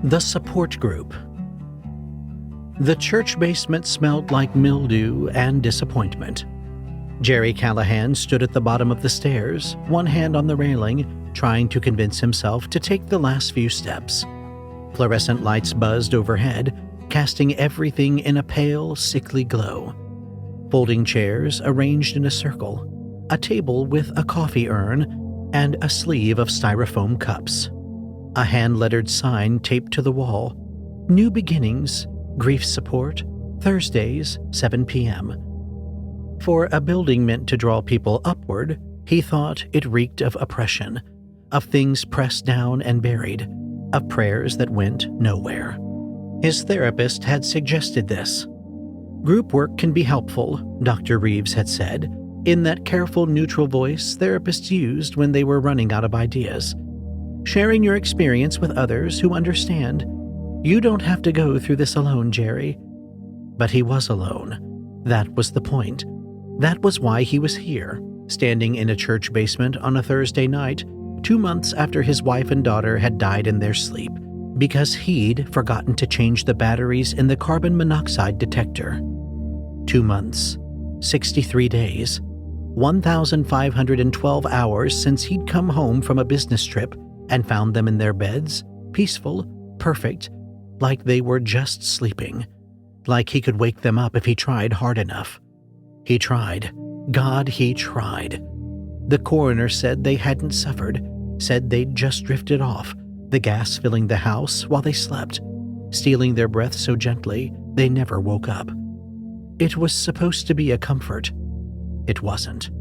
The support group. The church basement smelled like mildew and disappointment. Jerry Callahan stood at the bottom of the stairs, one hand on the railing, trying to convince himself to take the last few steps. Fluorescent lights buzzed overhead, casting everything in a pale, sickly glow. Folding chairs arranged in a circle, a table with a coffee urn, and a sleeve of styrofoam cups. A hand-lettered sign taped to the wall. New beginnings, grief support, Thursdays, 7 p.m. For a building meant to draw people upward, he thought it reeked of oppression, of things pressed down and buried, of prayers that went nowhere. His therapist had suggested this. Group work can be helpful, Dr. Reeves had said, in that careful, neutral voice therapists used when they were running out of ideas. Sharing your experience with others who understand. You don't have to go through this alone, Jerry. But he was alone. That was the point. That was why he was here, standing in a church basement on a Thursday night, 2 months after his wife and daughter had died in their sleep, because he'd forgotten to change the batteries in the carbon monoxide detector. 2 months, 63 days, 1,512 hours since he'd come home from a business trip and found them in their beds, peaceful, perfect, like they were just sleeping, like he could wake them up if he tried hard enough. He tried. God, he tried. The coroner said they hadn't suffered, said they'd just drifted off, the gas filling the house while they slept, stealing their breath so gently they never woke up. It was supposed to be a comfort. It wasn't.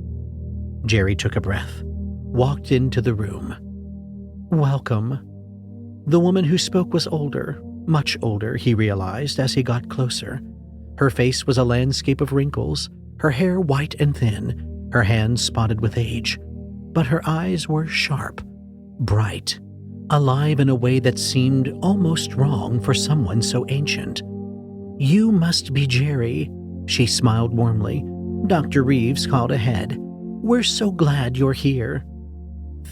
Jerry took a breath, walked into the room. Welcome. The woman who spoke was older, much older, he realized as he got closer. Her face was a landscape of wrinkles, her hair white and thin, her hands spotted with age. But her eyes were sharp, bright, alive in a way that seemed almost wrong for someone so ancient. You must be Jerry, she smiled warmly. Dr. Reeves called ahead. We're so glad you're here.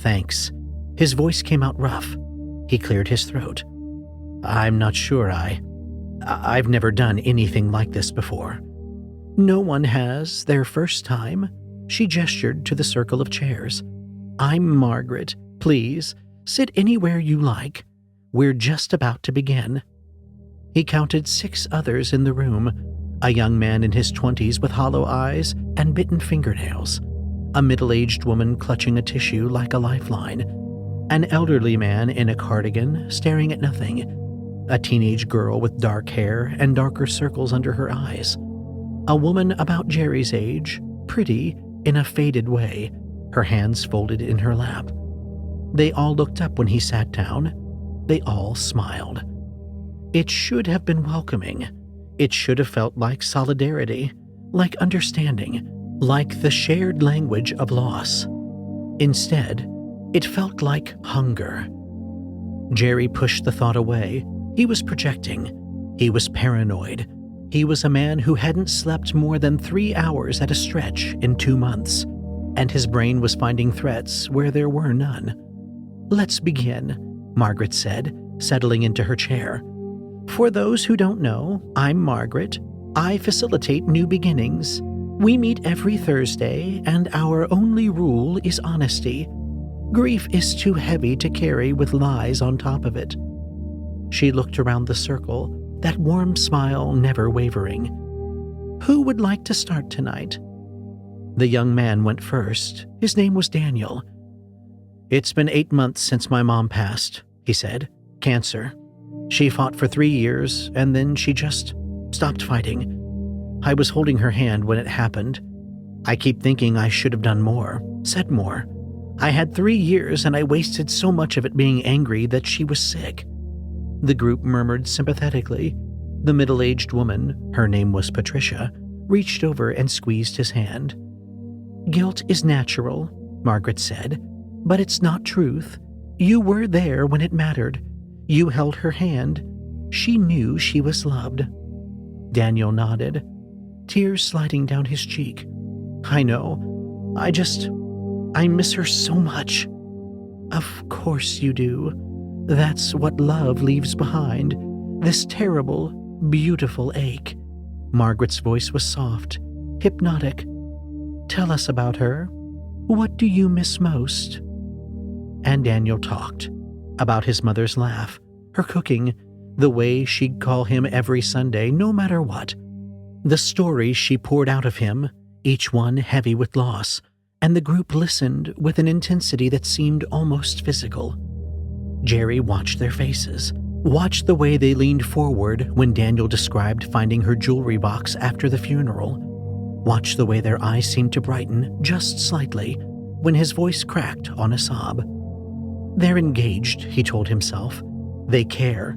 Thanks. His voice came out rough. He cleared his throat. I'm not sure I've never done anything like this before. No one has their first time. She gestured to the circle of chairs. I'm Margaret. Please, sit anywhere you like. We're just about to begin. He counted 6 others in the room. A young man in his 20s with hollow eyes and bitten fingernails. A middle-aged woman clutching a tissue like a lifeline. An elderly man in a cardigan staring at nothing. A teenage girl with dark hair and darker circles under her eyes. A woman about Jerry's age, pretty in a faded way, her hands folded in her lap. They all looked up when he sat down. They all smiled. It should have been welcoming. It should have felt like solidarity, like understanding, like the shared language of loss. Instead, it felt like hunger. Jerry pushed the thought away. He was projecting. He was paranoid. He was a man who hadn't slept more than 3 hours at a stretch in 2 months, and his brain was finding threats where there were none. Let's begin, Margaret said, settling into her chair. For those who don't know, I'm Margaret. I facilitate new beginnings. We meet every Thursday, and our only rule is honesty. Grief is too heavy to carry with lies on top of it. She looked around the circle, that warm smile never wavering. Who would like to start tonight? The young man went first. His name was Daniel. It's been 8 months since my mom passed, he said. Cancer. She fought for 3 years, and then she just stopped fighting. I was holding her hand when it happened. I keep thinking I should have done more, said more. I had 3 years, and I wasted so much of it being angry that she was sick. The group murmured sympathetically. The middle-aged woman, her name was Patricia, reached over and squeezed his hand. Guilt is natural, Margaret said, but it's not truth. You were there when it mattered. You held her hand. She knew she was loved. Daniel nodded, tears sliding down his cheek. I know. I miss her so much. Of course you do. That's what love leaves behind, this terrible, beautiful ache. Margaret's voice was soft, hypnotic. Tell us about her. What do you miss most? And Daniel talked about his mother's laugh, her cooking, the way she'd call him every Sunday, no matter what. The stories she poured out of him, each one heavy with loss, and the group listened with an intensity that seemed almost physical. Jerry watched their faces, watched the way they leaned forward when Daniel described finding her jewelry box after the funeral, watched the way their eyes seemed to brighten just slightly when his voice cracked on a sob. They're engaged, he told himself. They care.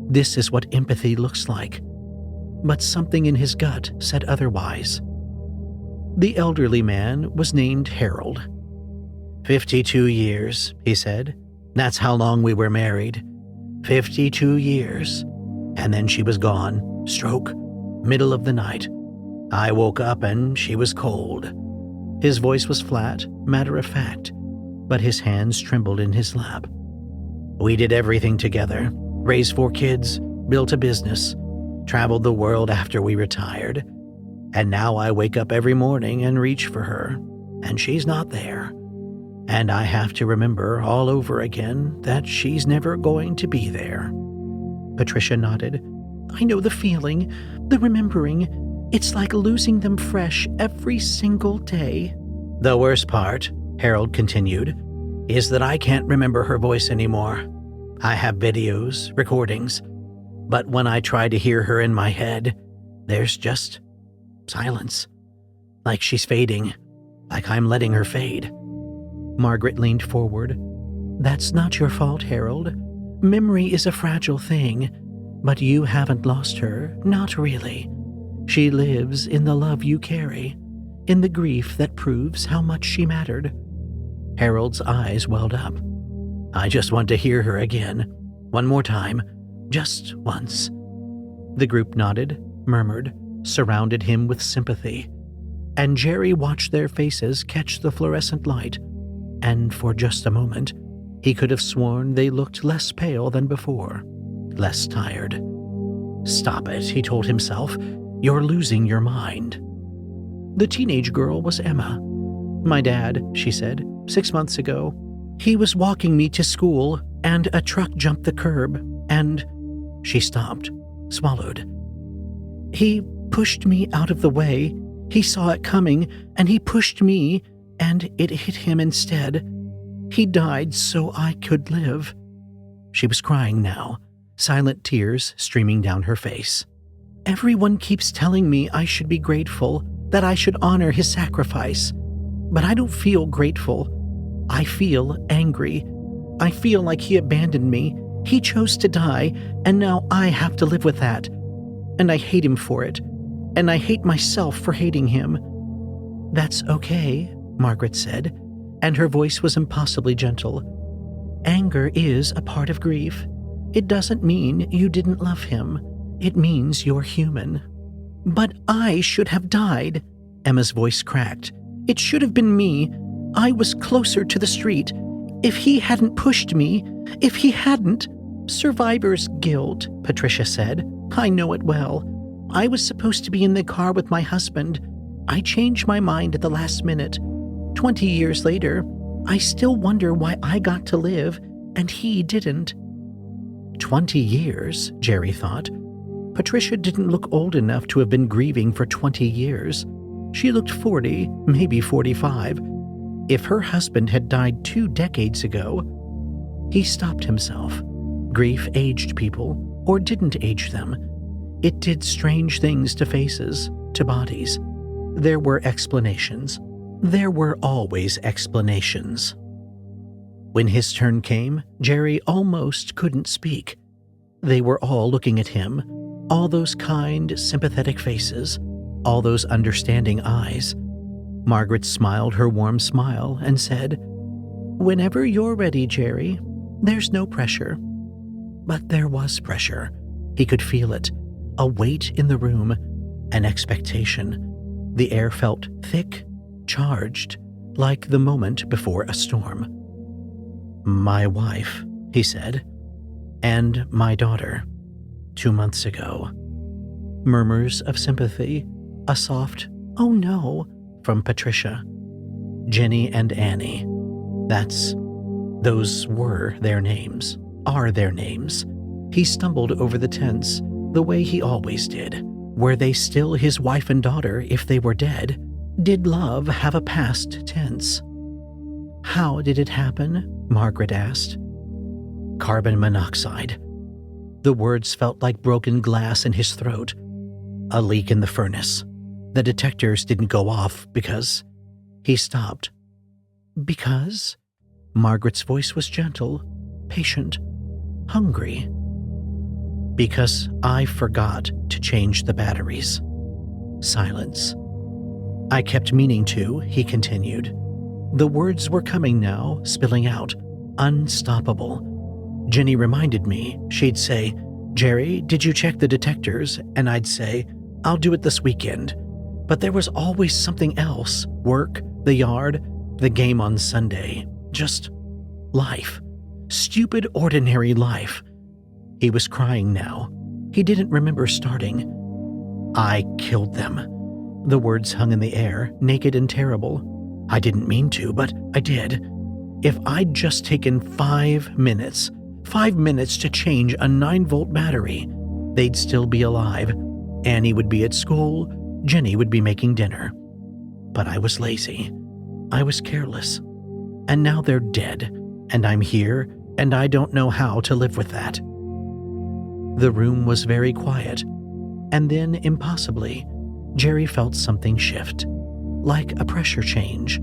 This is what empathy looks like. But something in his gut said otherwise. The elderly man was named Harold. 52 years, he said. That's how long we were married. 52 years. And then she was gone. Stroke. Middle of the night. I woke up and she was cold. His voice was flat, matter-of-fact, but his hands trembled in his lap. We did everything together. Raised 4 kids, built a business, traveled the world after we retired. And now I wake up every morning and reach for her, and she's not there. And I have to remember all over again that she's never going to be there. Patricia nodded. I know the feeling, the remembering. It's like losing them fresh every single day. The worst part, Harold continued, is that I can't remember her voice anymore. I have videos, recordings, but when I try to hear her in my head, there's just silence. Like she's fading, like I'm letting her fade. Margaret leaned forward. That's not your fault, Harold. Memory is a fragile thing, but you haven't lost her, not really. She lives in the love you carry, in the grief that proves how much she mattered. Harold's eyes welled up. I just want to hear her again. One more time. Just once. The group nodded, murmured, surrounded him with sympathy. And Jerry watched their faces catch the fluorescent light. And for just a moment, he could have sworn they looked less pale than before, less tired. Stop it, he told himself. You're losing your mind. The teenage girl was Emma. My dad, she said, 6 months ago. He was walking me to school, and a truck jumped the curb, and... She stopped, swallowed. He pushed me out of the way. He saw it coming, and he pushed me, and it hit him instead. He died so I could live. She was crying now, silent tears streaming down her face. Everyone keeps telling me I should be grateful, that I should honor his sacrifice. But I don't feel grateful. I feel angry. I feel like he abandoned me. He chose to die, and now I have to live with that. And I hate him for it. And I hate myself for hating him. That's okay, Margaret said, and her voice was impossibly gentle. Anger is a part of grief. It doesn't mean you didn't love him. It means you're human. But I should have died. Emma's voice cracked. It should have been me. I was closer to the street. If he hadn't pushed me, if he hadn't... Survivor's guilt, Patricia said. I know it well. I was supposed to be in the car with my husband. I changed my mind at the last minute. 20 years later, I still wonder why I got to live and he didn't. 20 years, Jerry thought. Patricia didn't look old enough to have been grieving for 20 years. She looked 40, maybe 45. If her husband had died 2 decades ago... He stopped himself. Grief aged people, or didn't age them. It did strange things to faces, to bodies. There were explanations. There were always explanations. When his turn came, Jerry almost couldn't speak. They were all looking at him, all those kind, sympathetic faces, all those understanding eyes. Margaret smiled her warm smile and said, Whenever you're ready, Jerry, there's no pressure. But there was pressure. He could feel it, a weight in the room, an expectation. The air felt thick, charged, like the moment before a storm. My wife, he said. And my daughter, 2 months ago. Murmurs of sympathy, a soft, "Oh no," from Patricia. Jenny and Annie. Those were their names, are their names. He stumbled over the tense, the way he always did. Were they still his wife and daughter if they were dead? Did love have a past tense? How did it happen? Margaret asked. Carbon monoxide. The words felt like broken glass in his throat. A leak in the furnace. The detectors didn't go off because... He stopped. Because? Margaret's voice was gentle, patient, hungry. Because I forgot to change the batteries. Silence. I kept meaning to, he continued. The words were coming now, spilling out, unstoppable. Jenny reminded me. She'd say, "Jerry, did you check the detectors?" And I'd say, "I'll do it this weekend." But there was always something else. Work, the yard, the game on Sunday. Just life. Stupid, ordinary life. He was crying now. He didn't remember starting. I killed them. The words hung in the air, naked and terrible. I didn't mean to, but I did. If I'd just taken 5 minutes to change a 9-volt battery, they'd still be alive. Annie would be at school. Jenny would be making dinner. But I was lazy. I was careless. And now they're dead, and I'm here, and I don't know how to live with that. The room was very quiet, and then, impossibly, Jerry felt something shift, like a pressure change,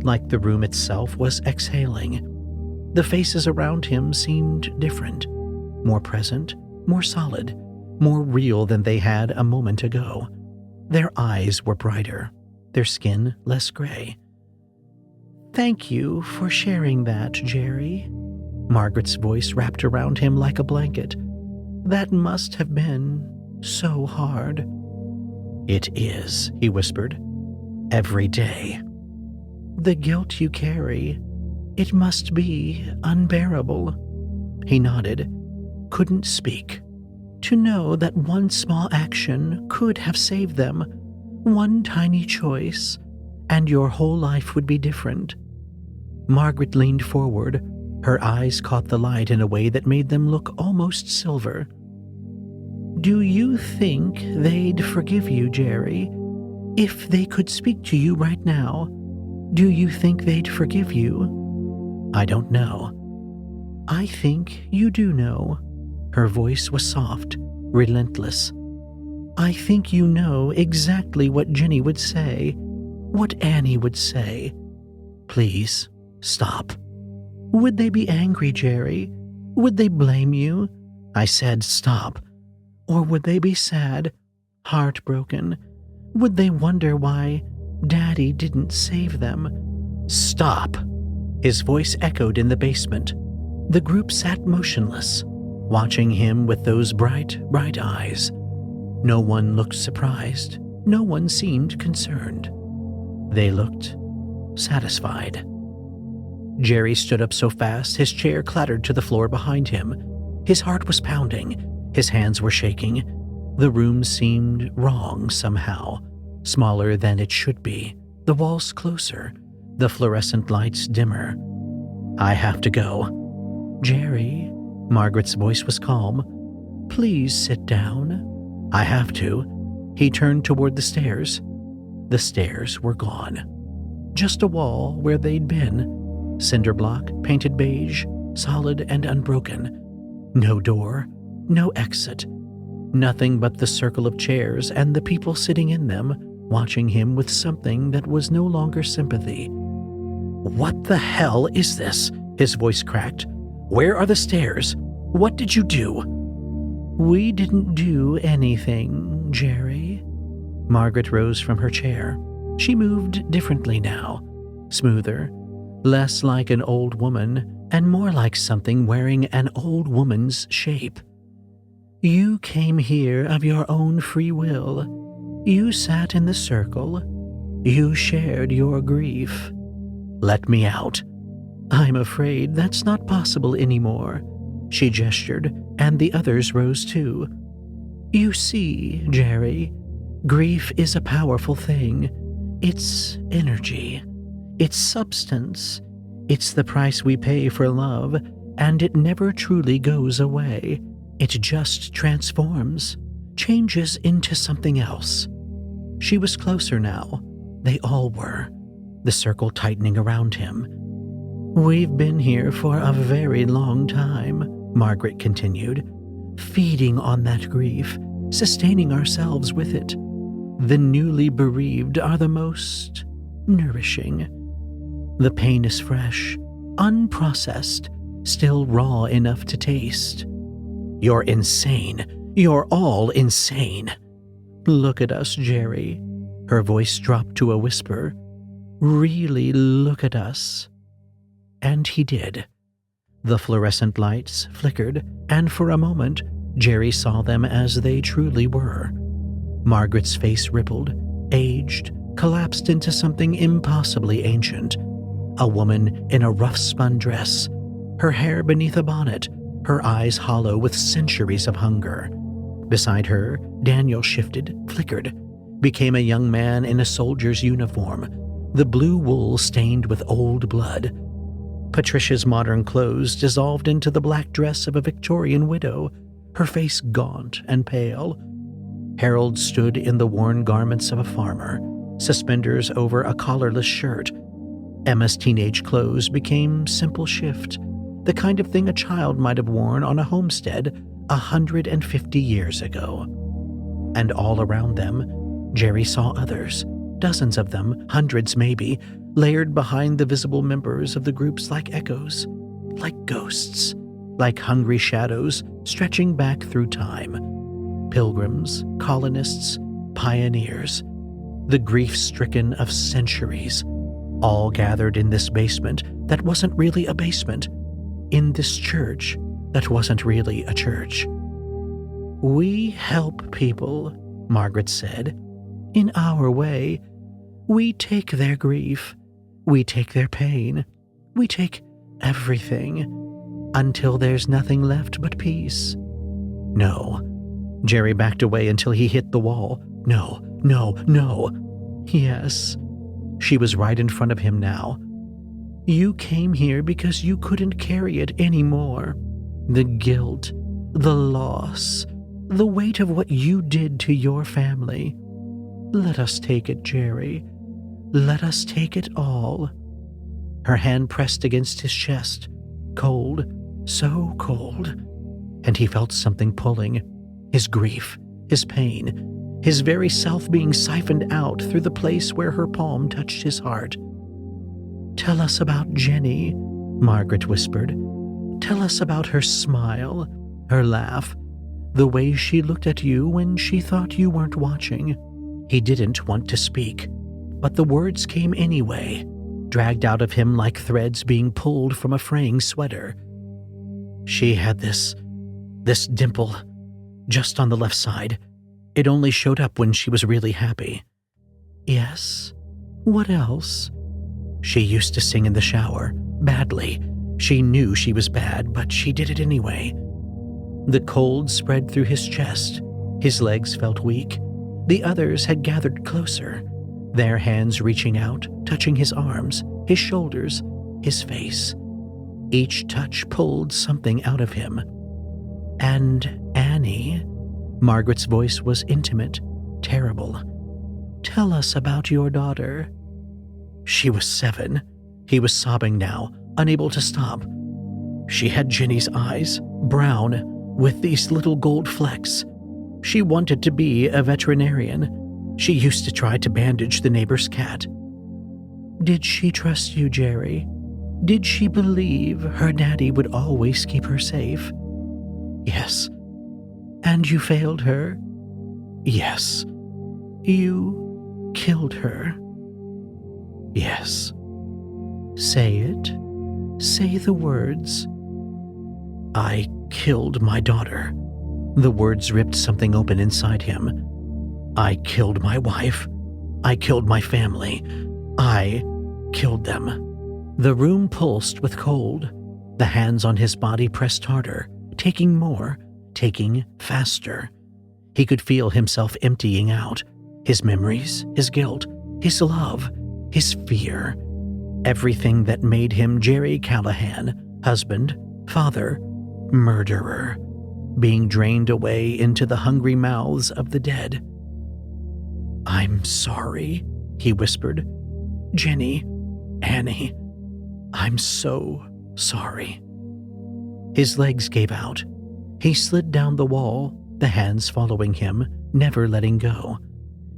like the room itself was exhaling. The faces around him seemed different, more present, more solid, more real than they had a moment ago. Their eyes were brighter, their skin less gray. "Thank you for sharing that, Jerry." Margaret's voice wrapped around him like a blanket. "That must have been so hard." "It is," he whispered. "Every day." "The guilt you carry, it must be unbearable." He nodded, couldn't speak. To know that one small action could have saved them, one tiny choice, and your whole life would be different. Margaret leaned forward. Her eyes caught the light in a way that made them look almost silver. "Do you think they'd forgive you, Jerry? If they could speak to you right now, do you think they'd forgive you?" "I don't know." "I think you do know." Her voice was soft, relentless. "I think you know exactly what Jenny would say, what Annie would say." "Please, stop." "Would they be angry, Jerry? Would they blame you?" I said stop. "Or would they be sad, heartbroken? Would they wonder why Daddy didn't save them?" "Stop!" His voice echoed in the basement. The group sat motionless, watching him with those bright, bright eyes. No one looked surprised. No one seemed concerned. They looked satisfied. Jerry stood up so fast his chair clattered to the floor behind him. His heart was pounding. His hands were shaking. The room seemed wrong somehow, smaller than it should be, the walls closer, the fluorescent lights dimmer. "I have to go." "Jerry," Margaret's voice was calm, "please sit down." "I have to." He turned toward the stairs. The stairs were gone. Just a wall where they'd been. Cinder block, painted beige, solid and unbroken. No door, no exit. Nothing but the circle of chairs and the people sitting in them, watching him with something that was no longer sympathy. "What the hell is this?" His voice cracked. "Where are the stairs? What did you do?" "We didn't do anything, Jerry." Margaret rose from her chair. She moved differently now, smoother, less like an old woman and more like something wearing an old woman's shape. "You came here of your own free will. You sat in the circle. You shared your grief." "Let me out." "I'm afraid that's not possible anymore. She gestured, and the others rose too. You see, Jerry, grief is a powerful thing. It's energy. It's substance. It's the price we pay for love, and it never truly goes away. It just transforms, changes into something else. She was closer now. They all were, the circle tightening around him. We've been here for a very long time, Margaret continued, feeding on that grief, sustaining ourselves with it. The newly bereaved are the most nourishing. The pain is fresh, unprocessed, still raw enough to taste. You're insane. You're all insane. Look at us, Jerry. Her voice dropped to a whisper. Really look at us. And he did. The fluorescent lights flickered, and for a moment, Jerry saw them as they truly were. Margaret's face rippled, aged, collapsed into something impossibly ancient. A woman in a rough-spun dress, her hair beneath a bonnet, her eyes hollow with centuries of hunger. Beside her, Daniel shifted, flickered, became a young man in a soldier's uniform, the blue wool stained with old blood. Patricia's modern clothes dissolved into the black dress of a Victorian widow, her face gaunt and pale. Harold stood in the worn garments of a farmer, suspenders over a collarless shirt. Emma's teenage clothes became simple shift, the kind of thing a child might have worn on a homestead 150 years ago. And all around them, Jerry saw others, dozens of them, hundreds maybe, layered behind the visible members of the groups like echoes, like ghosts, like hungry shadows stretching back through time. Pilgrims, colonists, pioneers, the grief-stricken of centuries, all gathered in this basement that wasn't really a basement, in this church that wasn't really a church. We help people, Margaret said. In our way, we take their grief, we take their pain, we take everything, until there's nothing left but peace. No. Jerry backed away until he hit the wall. No, no, no. Yes. She was right in front of him now. You came here because you couldn't carry it anymore. The guilt, the loss, the weight of what you did to your family. Let us take it, Jerry. Let us take it all. Her hand pressed against his chest, cold, so cold, and he felt something pulling, his grief, his pain, his very self being siphoned out through the place where her palm touched his heart. Tell us about Jenny, Margaret whispered. Tell us about her smile, her laugh, the way she looked at you when she thought you weren't watching. He didn't want to speak, but the words came anyway, dragged out of him like threads being pulled from a fraying sweater. She had this dimple, just on the left side. It only showed up when she was really happy. Yes? What else? She used to sing in the shower, badly. She knew she was bad, but she did it anyway. The cold spread through his chest. His legs felt weak. The others had gathered closer, their hands reaching out, touching his arms, his shoulders, his face. Each touch pulled something out of him. And Annie, Margaret's voice was intimate, terrible. Tell us about your daughter. She was 7. He was sobbing now, unable to stop. She had Jenny's eyes, brown, with these little gold flecks. She wanted to be a veterinarian. She used to try to bandage the neighbor's cat. Did she trust you, Jerry? Did she believe her daddy would always keep her safe? Yes. And you failed her? Yes. You killed her? Yes. Say it. Say the words. I killed my daughter. The words ripped something open inside him. I killed my wife. I killed my family. I killed them. The room pulsed with cold. The hands on his body pressed harder, taking more, taking faster. He could feel himself emptying out. His memories, his guilt, his love, his fear. Everything that made him Jerry Callahan, husband, father, murderer, being drained away into the hungry mouths of the dead. "I'm sorry," he whispered. "Jenny, Annie, I'm so sorry." His legs gave out. He slid down the wall, the hands following him, never letting go.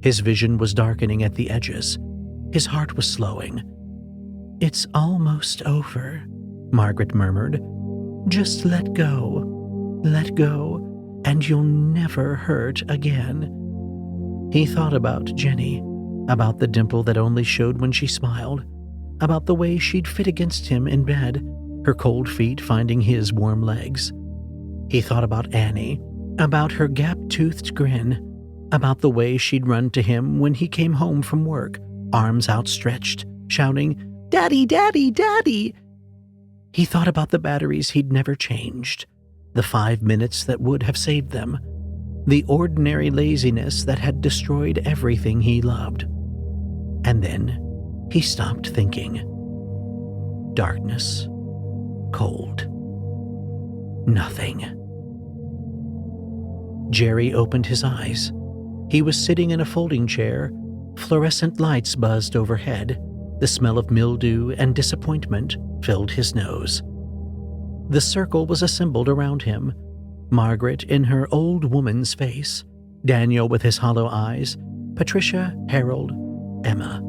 His vision was darkening at the edges. His heart was slowing. "It's almost over," Margaret murmured. "Just let go, and you'll never hurt again." He thought about Jenny, about the dimple that only showed when she smiled, about the way she'd fit against him in bed, her cold feet finding his warm legs. He thought about Annie, about her gap-toothed grin, about the way she'd run to him when he came home from work, arms outstretched, shouting, "Daddy, Daddy, Daddy!" He thought about the batteries he'd never changed, the 5 minutes that would have saved them, the ordinary laziness that had destroyed everything he loved. And then he stopped thinking. Darkness. Cold. Nothing. Jerry opened his eyes. He was sitting in a folding chair. Fluorescent lights buzzed overhead. The smell of mildew and disappointment filled his nose. The circle was assembled around him. Margaret in her old woman's face, Daniel with his hollow eyes, Patricia, Harold, Emma,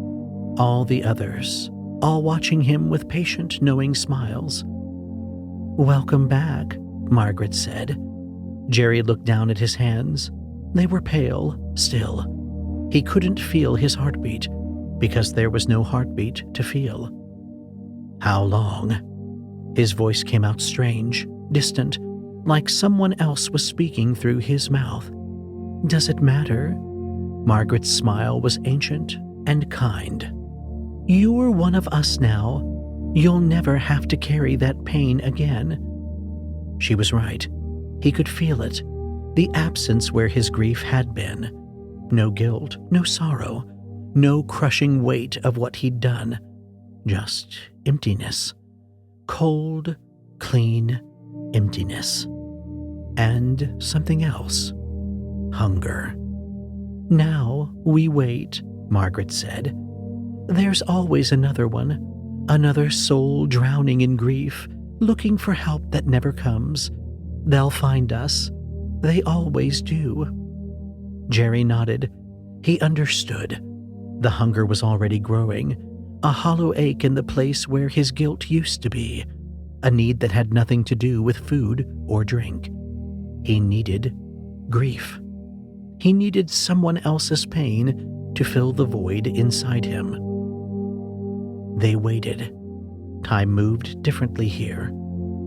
all the others, all watching him with patient, knowing smiles. "Welcome back," Margaret said. Jerry looked down at his hands. They were pale, still. He couldn't feel his heartbeat, because there was no heartbeat to feel. "How long?" His voice came out strange, distant, like someone else was speaking through his mouth. "Does it matter?" Margaret's smile was ancient and kind. "You're one of us now. You'll never have to carry that pain again." She was right. He could feel it, the absence where his grief had been. No guilt, no sorrow, no crushing weight of what he'd done. Just emptiness. Cold, clean emptiness. And something else. Hunger. "Now we wait," Margaret said. "There's always another one, another soul drowning in grief, looking for help that never comes. They'll find us. They always do." Jerry nodded. He understood. The hunger was already growing, a hollow ache in the place where his guilt used to be, a need that had nothing to do with food or drink. He needed grief. He needed someone else's pain to fill the void inside him. They waited. Time moved differently here.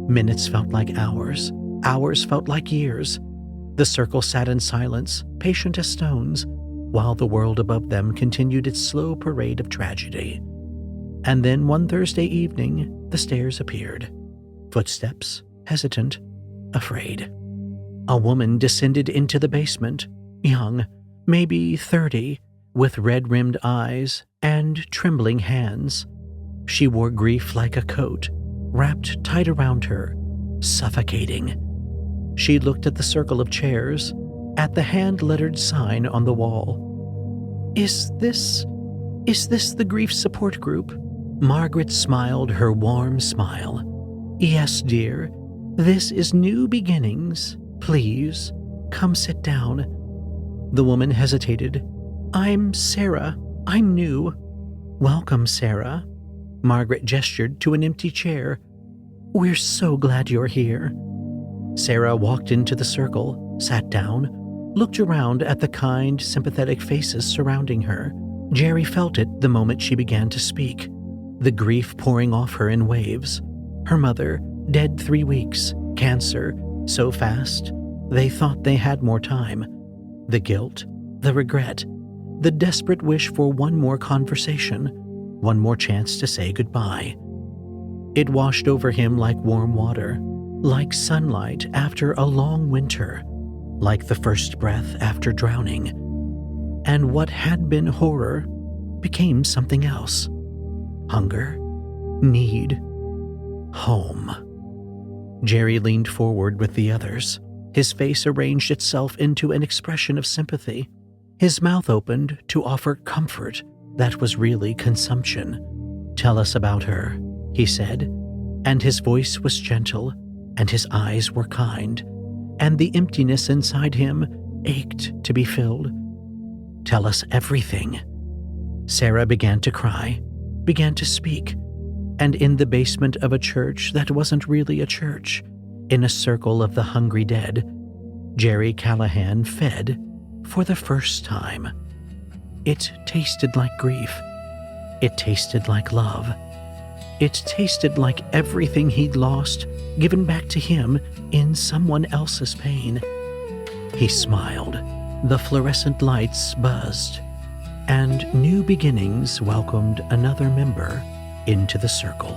Minutes felt like hours. Hours felt like years. The circle sat in silence, patient as stones, while the world above them continued its slow parade of tragedy. And then one Thursday evening, the stairs appeared. Footsteps, hesitant, afraid. A woman descended into the basement, young, maybe 30, with red-rimmed eyes and trembling hands. She wore grief like a coat, wrapped tight around her, suffocating. She looked at the circle of chairs, at the hand-lettered sign on the wall. Is this the grief support group?" Margaret smiled her warm smile. "Yes, dear. This is New Beginnings. Please, come sit down." The woman hesitated. "I'm Sarah. I'm new." "Welcome, Sarah." Margaret gestured to an empty chair. "We're so glad you're here." Sarah walked into the circle, sat down, looked around at the kind, sympathetic faces surrounding her. Jerry felt it the moment she began to speak, the grief pouring off her in waves. Her mother, dead 3 weeks, cancer, so fast, they thought they had more time. The guilt, the regret, the desperate wish for one more conversation, one more chance to say goodbye. It washed over him like warm water, like sunlight after a long winter, like the first breath after drowning. And what had been horror became something else. Hunger, need, home. Jerry leaned forward with the others. His face arranged itself into an expression of sympathy. His mouth opened to offer comfort that was really consumption. "Tell us about her," he said, and his voice was gentle, and his eyes were kind, and the emptiness inside him ached to be filled. "Tell us everything." Sarah began to cry, began to speak, and in the basement of a church that wasn't really a church, in a circle of the hungry dead, Jerry Callahan fed for the first time. It tasted like grief. It tasted like love. It tasted like everything he'd lost, given back to him in someone else's pain. He smiled. The fluorescent lights buzzed, and new beginnings welcomed another member into the circle.